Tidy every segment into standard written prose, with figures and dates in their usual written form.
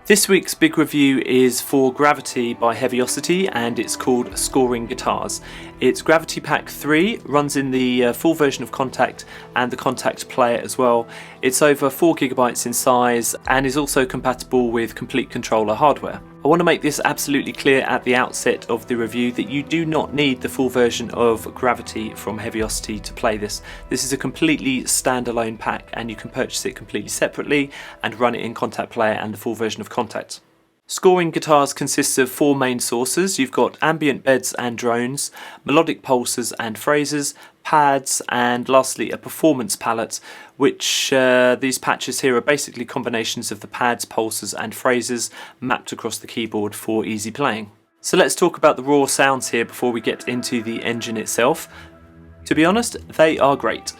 This week's big review is for Gravity by Heavyocity and it's called Scoring Guitars. It's Gravity Pack 3, runs in the full version of Contact and the Contact player as well. It's over 4GB in size and is also compatible with complete controller hardware. I want to make this absolutely clear at the outset of the review that you do not need the full version of Gravity from Heavyocity to play this. This is a completely standalone pack and you can purchase it completely separately and run it in Contact Player and the full version of Contact. Scoring guitars consists of four main sources. You've got ambient beds and drones, melodic pulses and phrases, pads, and lastly a performance palette, which these patches here are basically combinations of the pads, pulses and phrases mapped across the keyboard for easy playing. So let's talk about the raw sounds here before we get into the engine itself. To be honest, they are great.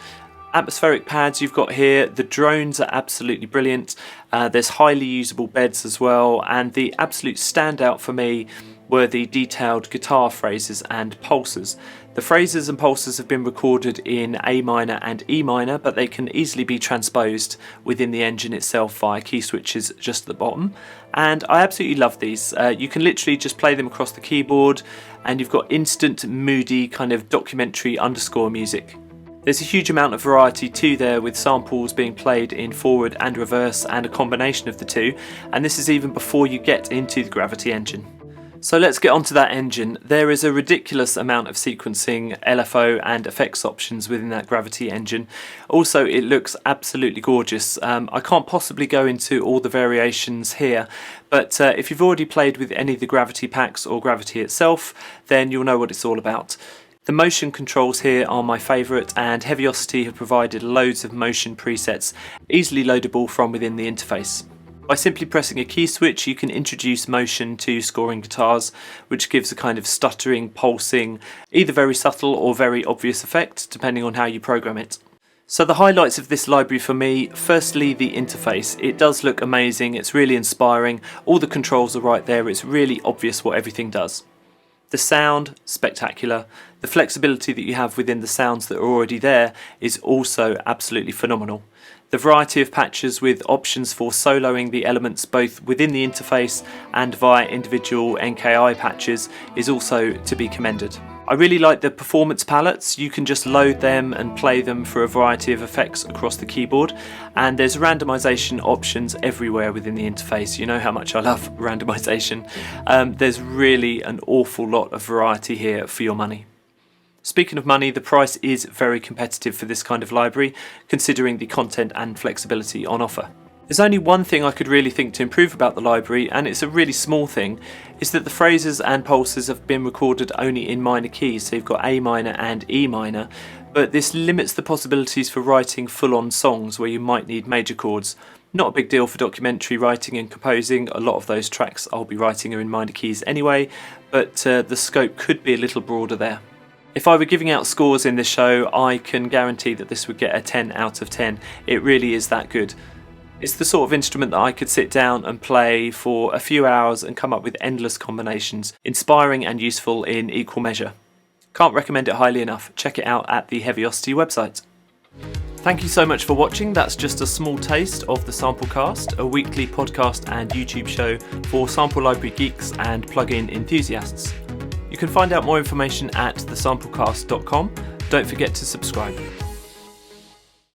Atmospheric pads you've got here, the drones are absolutely brilliant, there's highly usable beds as well, and the absolute standout for me were the detailed guitar phrases and pulses. The phrases and pulses have been recorded in A minor and E minor, but they can easily be transposed within the engine itself via key switches just at the bottom, and I absolutely love these. You can literally just play them across the keyboard and you've got instant moody kind of documentary underscore music. There's a huge amount of variety too there, with samples being played in forward and reverse and a combination of the two, and this is even before you get into the Gravity engine. So let's get onto that engine. There is a ridiculous amount of sequencing, LFO and effects options within that Gravity engine. Also, it looks absolutely gorgeous. I can't possibly go into all the variations here, but if you've already played with any of the Gravity packs or Gravity itself, then you'll know what it's all about. The motion controls here are my favourite, and Heavyocity have provided loads of motion presets easily loadable from within the interface. By simply pressing a key switch you can introduce motion to scoring guitars, which gives a kind of stuttering, pulsing, either very subtle or very obvious effect depending on how you program it. So the highlights of this library for me, firstly the interface. It does look amazing, it's really inspiring, all the controls are right there, it's really obvious what everything does. The sound, spectacular. The flexibility that you have within the sounds that are already there is also absolutely phenomenal. The variety of patches with options for soloing the elements both within the interface and via individual NKI patches is also to be commended. I really like the performance palettes. You can just load them and play them for a variety of effects across the keyboard, and there's randomization options everywhere within the interface. You know how much I love randomization. There's really an awful lot of variety here for your money. Speaking of money, the price is very competitive for this kind of library, considering the content and flexibility on offer. There's only one thing I could really think to improve about the library, and it's a really small thing, is that the phrases and pulses have been recorded only in minor keys, so you've got A minor and E minor, but this limits the possibilities for writing full-on songs where you might need major chords. Not a big deal for documentary writing and composing. A lot of those tracks I'll be writing are in minor keys anyway, but the scope could be a little broader there. If I were giving out scores in this show, I can guarantee that this would get a 10 out of 10. It really is that good. It's the sort of instrument that I could sit down and play for a few hours and come up with endless combinations, inspiring and useful in equal measure. Can't recommend it highly enough. Check it out at the Heavyocity website. Thank you so much for watching. That's just a small taste of the Samplecast, a weekly podcast and YouTube show for sample library geeks and plugin enthusiasts. You can find out more information at thesamplecast.com. Don't forget to subscribe.